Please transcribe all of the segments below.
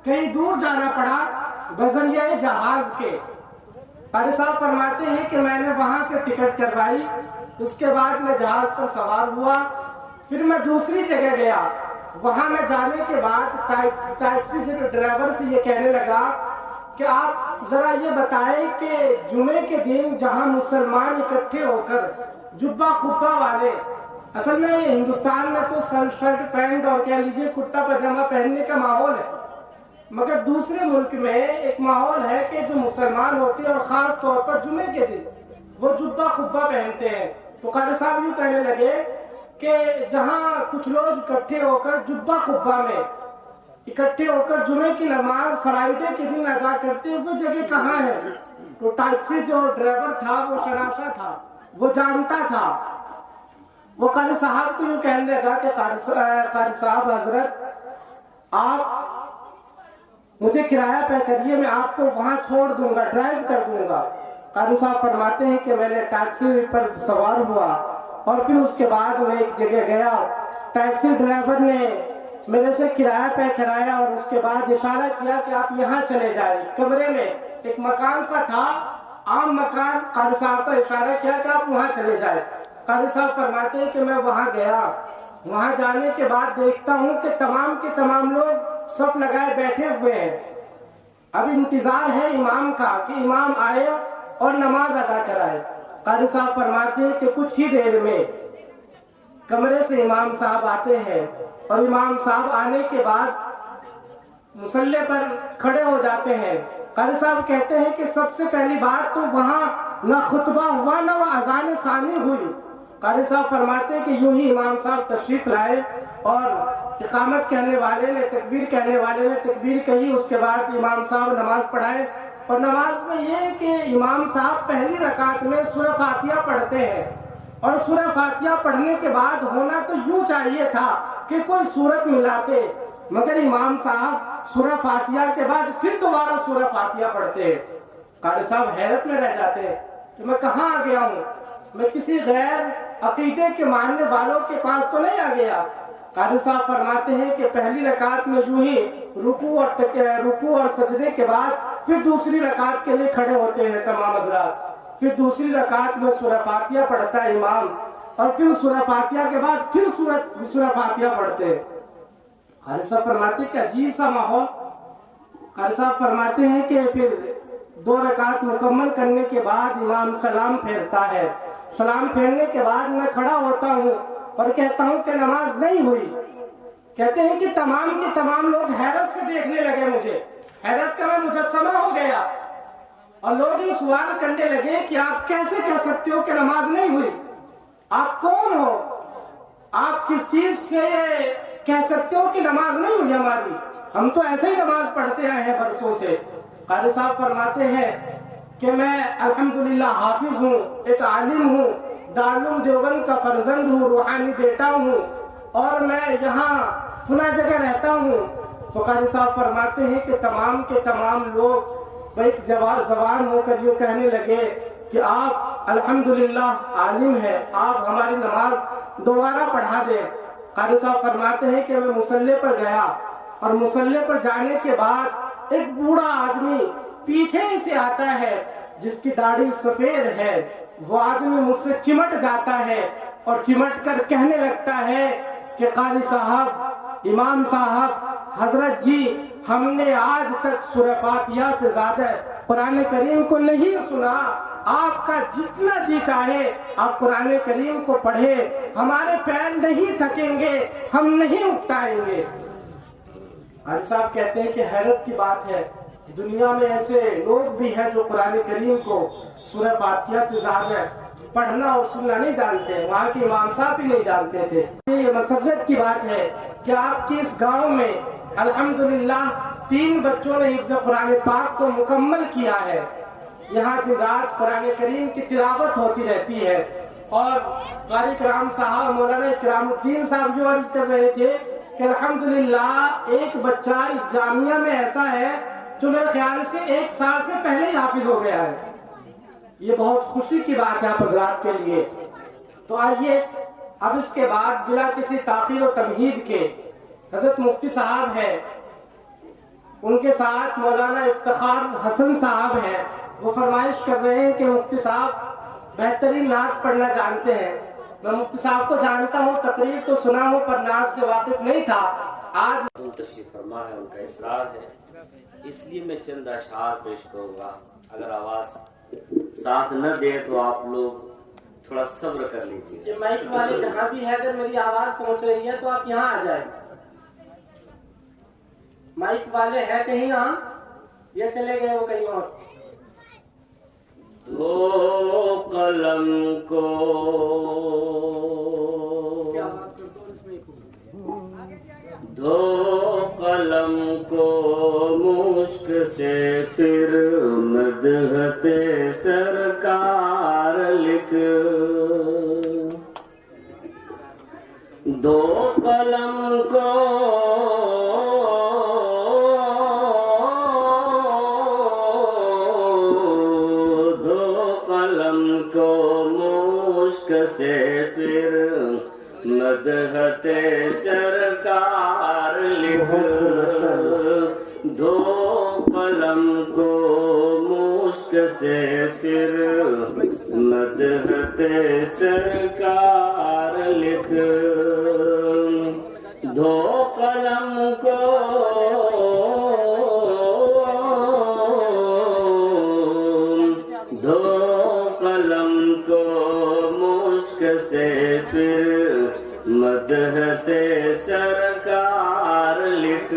کہیں دور جانا پڑا بذریعہ جہاز کے۔ قاری صاحب فرماتے ہیں کہ میں نے وہاں سے ٹکٹ کروائی، اس کے بعد میں جہاز پر سوار ہوا، پھر میں دوسری جگہ گیا۔ وہاں میں جانے کے بعد ٹیکسی ڈرائیور سے یہ کہنے لگا کہ آپ ذرا یہ بتائیں کہ جمعے کے دن جہاں مسلمان اکٹھے ہو کر جبہ قبہ والے، اصل میں ہندوستان میں تو شرٹ پینٹ اور کہہ لیجیے کرتا پاجامہ پہننے کا ماحول ہے، مگر دوسرے ملک میں ایک ماحول ہے کہ جو مسلمان ہوتے ہیں اور خاص طور پر جمعے کے دن وہ جبہ قبہ پہنتے ہیں۔ تو قاری صاحب یوں کہنے لگے کہ جہاں کچھ لوگ اکٹھے ہو کر جبہ قبہ میں اکٹھے ہو کر جمعے کی نماز فرائیڈے کے دن ادا کرتے ہیں، وہ جگہ کہاں ہے؟ تو ٹیکسی جو ڈرائیور تھا وہ شناسا تھا، وہ جانتا تھا۔ وہ قاری صاحب کو یوں کہنے لگا کہ قاری صاحب حضرت آپ مجھے کرایہ پے کریے، میں آپ کو وہاں چھوڑ دوں گا، ڈرائیو کر دوں گا۔ قاری صاحب فرماتے ہیں کہ میں نے ٹیکسی پر سوار ہوا اور پھر اس کے بعد میں ایک جگہ گیا، ٹیکسی ڈرائیور نے میرے سے کرایہ پے کرایا اور اس کے بعد اشارہ کیا کہ آپ یہاں چلے جائیں۔ کمرے میں ایک مکان سا تھا، عام مکان، قاری صاحب کا اشارہ کیا کہ آپ وہاں چلے جائیں۔ قاری صاحب فرماتے ہیں کہ میں وہاں گیا، وہاں جانے کے بعد دیکھتا ہوں کہ تمام کے تمام لوگ صف لگائے بیٹھے ہوئے ہیں، اب انتظار ہے امام کا کہ امام آئے اور نماز ادا کرائے۔ قاری صاحب فرماتے ہیں کہ کچھ ہی دیر میں کمرے سے امام صاحب آتے ہیں اور امام صاحب آنے کے بعد مصلی پر کھڑے ہو جاتے ہیں۔ قاری صاحب کہتے ہیں کہ سب سے پہلی بات تو وہاں نہ خطبہ ہوا نہ وہ اذان ثانی ہوئی۔ قاری صاحب فرماتے ہیں کہ یوں ہی امام صاحب تشریف لائے اور اقامت کہنے والے نے تکبیر کہنے والے نے تکبیر کہی، اس کے بعد امام صاحب نماز پڑھائے۔ اور نماز میں یہ ہے کہ امام صاحب پہلی رکعت میں سورہ فاتحہ پڑھتے ہیں، اور سورہ فاتحہ پڑھنے کے بعد ہونا تو یوں چاہیے تھا کہ کوئی سورت ملاتے، مگر امام صاحب سورہ فاتحہ کے بعد پھر دوبارہ سورہ فاتحہ پڑھتے ہیں۔ قاری صاحب حیرت میں رہ جاتے ہیں کہ میں کہاں آ گیا ہوں، میں کسی غیر عقیدے کے ماننے والوں کے پاس تو نہیں آ گیا۔ قاری صاحب فرماتے ہیں کہ پہلی رکعت میں یوں ہی رکوع اور سجدے کے بعد پھر دوسری رکعت کے لیے کھڑے ہوتے ہیں تمام حضرات، پھر دوسری رکعت میں سورہ فاتحہ پڑھتا ہے امام، اور پھر سورہ فاتحہ کے بعد پھر سورہ فاتحہ پڑھتے ہیں۔ قاری صاحب فرماتے ہیں کہ عجیب سا ماحول۔ قاری صاحب فرماتے ہیں کہ پھر 2 رکعت مکمل کرنے کے بعد امام سلام پھیرتا ہے، سلام پھیرنے کے بعد میں کھڑا ہوتا ہوں اور کہتا ہوں کہ نماز نہیں ہوئی۔ کہتے ہیں کہ تمام کے تمام لوگ حیرت سے دیکھنے لگے، مجھے حیرت کا میں مجسمہ ہو گیا، اور لوگ یہ سوال کرنے لگے کہ آپ کیسے کہہ سکتے ہو کہ نماز نہیں ہوئی؟ آپ کون ہو؟ آپ کس چیز سے کہہ سکتے ہو کہ نماز نہیں ہوئی ہماری؟ ہم تو ایسے ہی نماز پڑھتے آئے ہیں برسوں سے۔ قاری صاحب فرماتے ہیں کہ میں الحمدللہ حافظ ہوں، ایک عالم ہوں، دارالعلوم دیوبند کا فرزند ہوں، روحانی بیٹا ہوں، اور میں یہاں فلاں جگہ رہتا ہوں۔ تو قاری صاحب فرماتے ہیں کہ تمام کے تمام لوگ ایک زبان ہو کر یوں کہنے لگے کہ آپ الحمدللہ عالم ہیں، آپ ہماری نماز دوبارہ پڑھا دیں۔ قاری صاحب فرماتے ہیں کہ میں مصلی پر گیا، اور مصلی پر جانے کے بعد ایک بوڑھا آدمی پیچھے ہی سے آتا ہے جس کی داڑھی سفید ہے، وہ آدمی مجھ سے چمٹ جاتا ہے اور چمٹ کر کہنے لگتا ہے کہ قاری صاحب، امام صاحب، حضرت جی، ہم نے آج تک سورہ فاتحہ سے زیادہ قرآن کریم کو نہیں سنا، آپ کا جتنا جی چاہے آپ قرآن کریم کو پڑھیں، ہمارے پیر نہیں تھکیں گے، ہم نہیں اکتائیں گے۔ قاری صاحب کہتے ہیں کہ حیرت کی بات ہے، دنیا میں ایسے لوگ بھی ہیں جو قرآن کریم کو سورہ فاتحہ سے زیادہ پڑھنا اور سننا نہیں جانتے، وہاں کے امام صاحب بھی نہیں جانتے تھے۔ یہ مسرت کی بات ہے کہ آپ کے اس گاؤں میں الحمدللہ 3 بچوں نے حفظ قرآن پاک کو مکمل کیا ہے، یہاں دن رات قرآن کریم کی تلاوت ہوتی رہتی ہے۔ اور قاری کرام صاحب مولانا کرام الدین صاحب جو عرض کر رہے تھے کہ الحمدللہ ایک بچہ اس جامعہ میں ایسا ہے جو میرے خیال سے 1 سال سے پہلے ہی حافظ ہو گیا ہے۔ یہ بہت خوشی کی بات ہے آپ حضرات کے لیے۔ تو آئیے اب اس کے بعد بلا کسی تاخیر و تمہید کے حضرت مفتی صاحب ہے ان کے ساتھ مولانا افتخار حسن صاحب ہیں، وہ فرمائش کر رہے ہیں کہ مفتی صاحب بہترین نعت پڑھنا جانتے ہیں۔ میں مفتی صاحب کو جانتا ہوں، تقریر تو سنا ہوں پر نعت سے واقف نہیں تھا۔ آج تشریف فرما ہے، ان کا اصرار ہے، اس لیے میں چند اشعار پیش کروں گا۔ اگر آواز ساتھ نہ دے تو آپ لوگ تھوڑا صبر کر لیجیے۔ یہ مائک والے جہاں بھی ہے، اگر میری آواز پہنچ رہی ہے تو آپ یہاں آ جائیں۔ مائک والے ہیں کہیں یہاں یا چلے گئے وہ کہیں اور؟ دھو قلم کو دھو قلم کو مشک سے پھر مدحت سرکار لکھ، دھو قلم کو سے پھر مدحت سرکار لکھ، دھو قلم کو مشک سے پھر مدحت سرکار لکھ، دھو قلم کو سے پھر مدحت سرکار لکھ،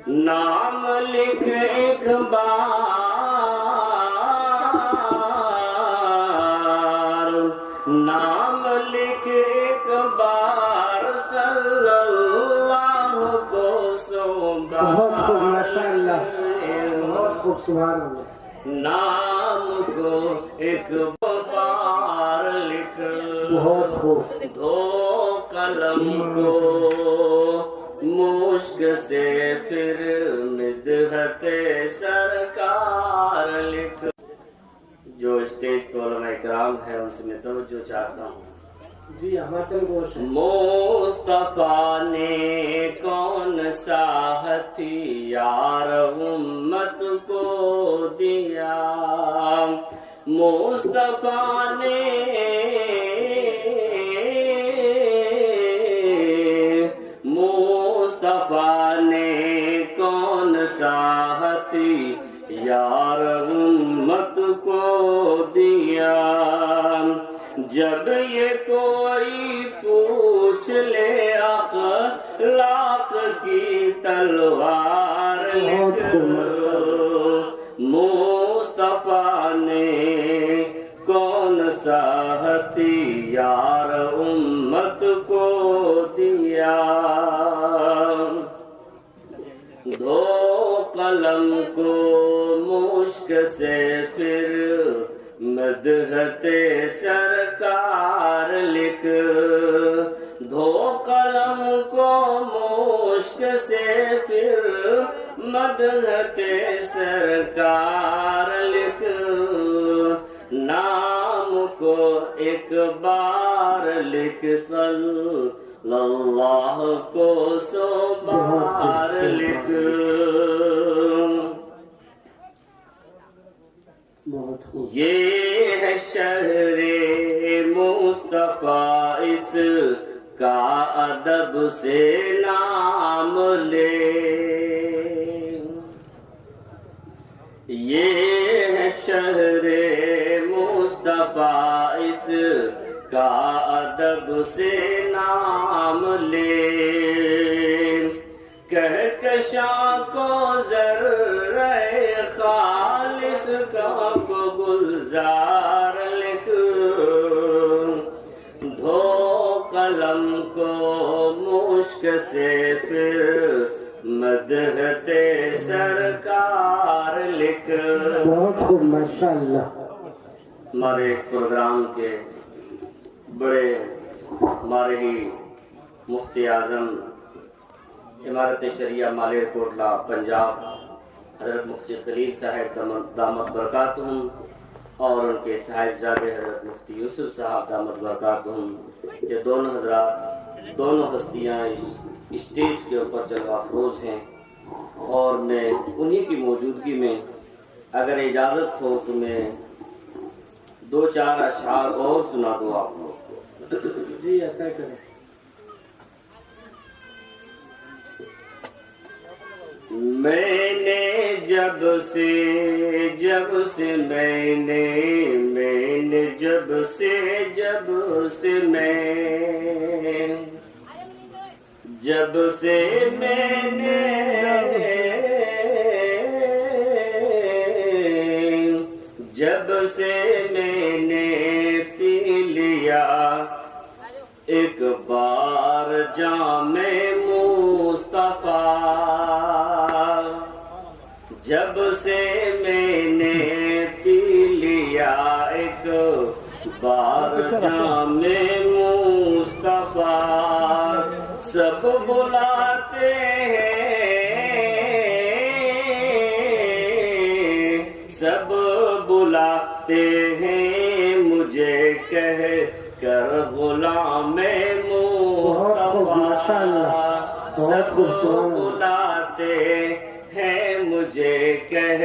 نام لکھ ایک بار، نام لکھ ایک بار، صلی اللہ کو سو بار، بہت خوب، ماشاء اللہ، بہت خوب، سبحان اللہ۔ نام کو ایک بار لکھ، بہت خوب، دھو قلم کو مشک سے پھر مدحت سرکار لکھ۔ جو اسٹیج پر علماء کرام ہے ان سے میں توجہ چاہتا ہوں۔ جی ہمارے گوش ہے۔ مصطفیٰ نے کون سا ہتھیار امت کو دیا، مصطفیٰ نے کون سا ہتھیار امت کو دیا، جب یہ کوئی پوچھ لے اخلاق کی تلوار لکھ، مصطفیٰ نے کون سا ہتھیار امت کو دیا، دھو قلم کو مشک سے پھر مدحت سرکار لکھ، دھو قلم کو مشک سے پھر مدحت سرکار لکھ، نام کو ایک بار لکھ، صلی اللہ کو سو بار لکھ، یہ ہے شہر مصطفیٰ، اس کا ادب سے نام لے، یہ ہے شہر مصطفیٰ، اس کا ادب سے نام لے، کہکشاں کو ذرہ خالص کا کو گلزار لکھ، دھو قلم کو مشک سے پھر مدحت سرکار لکھ۔ بہت خوب، ماشاء اللہ۔ ہمارے اس پروگرام کے بڑے مارہی مفتی اعظم امارت شریعہ مالیر کوٹلہ پنجاب حضرت مفتی خلیل صاحب دامت برکاتہم اور ان کے صاحبزادے حضرت مفتی یوسف صاحب دامت برکاتہم، یہ دونوں حضرات، دونوں ہستیاں اسٹیج کے اوپر جلوہ افروز ہیں، اور میں انہی کی موجودگی میں اگر اجازت ہو تو میں 2-4 اشعار اور سنا دوں آپ لوگ کو۔ جی عطا کریں۔ میں نے جب سے میں نے جب سے میں نے پی لیا ایک بار جام مصطفیٰ، جب سے میں نے پی لیا ایک بار جام مصطفیٰ، سب بلاتے ہیں مجھے کہہ کر غلام مصطفیٰ، سب بلاتے ہیں مجھے کہہ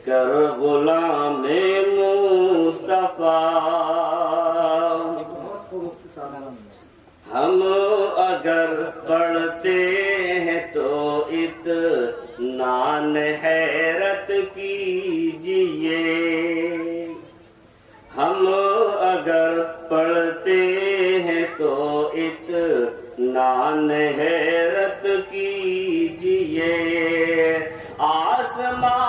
کر غلام مصطفیٰ۔ ہم اگر پڑھتے ہیں تو اطمینان حیرت کیجئے، ہم اگر پڑھتے ہیں تو اطمینان حیرت کیجئے، آسماں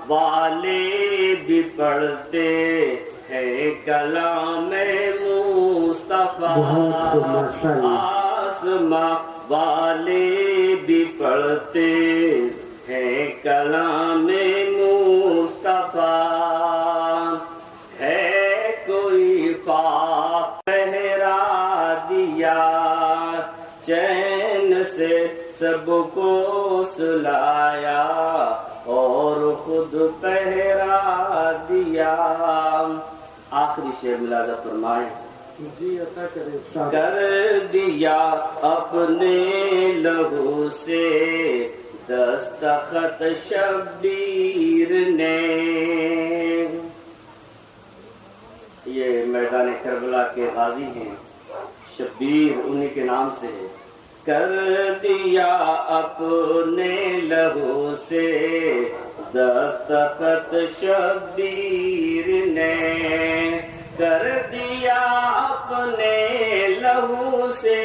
والے بھی پڑھتے ہیں کلام مصطفیٰ، آسماں والے بھی پڑھتے ہیں کلام مصطفیٰ، ہے کوئی خواب پہرا دیا چین سے سب کو سلایا اور خود پہرا دیا۔ آخری شعر ملاحظہ فرمائیں۔ جی عطا کریں۔ کر دیا اپنے لہو سے دستخط شبیر نے، یہ میدان کربلا کے غازی ہیں، شبیر انہی کے نام سے ہے۔ کر دیا اپنے لہو سے دستخط شبیر نے، کر دیا اپنے لہو سے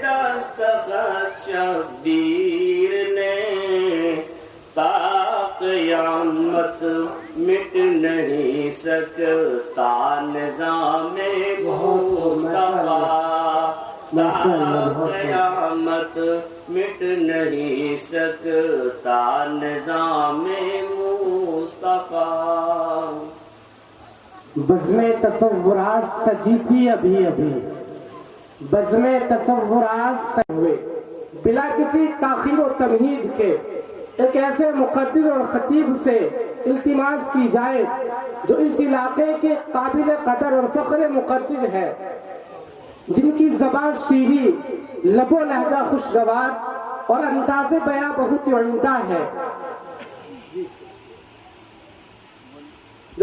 دستخط شبیر نے، تا قیامت مٹ نہیں سکتا نظام مصطفیٰ، قیامت مٹ نہیں سکتا نظام مصطفیٰ۔ بزم تصورات سجی تھی ابھی بزم تصورات ہوئے بلا کسی تاخیر و تمہید کے، ایک ایسے مقدر اور خطیب سے التماس کی جائے جو اس علاقے کے قابل قدر اور فخر مقدر ہے، جن کی زبان شیریں، لب و لہجہ خوشگوار اور انداز بیاں بہت عمدہ ہے،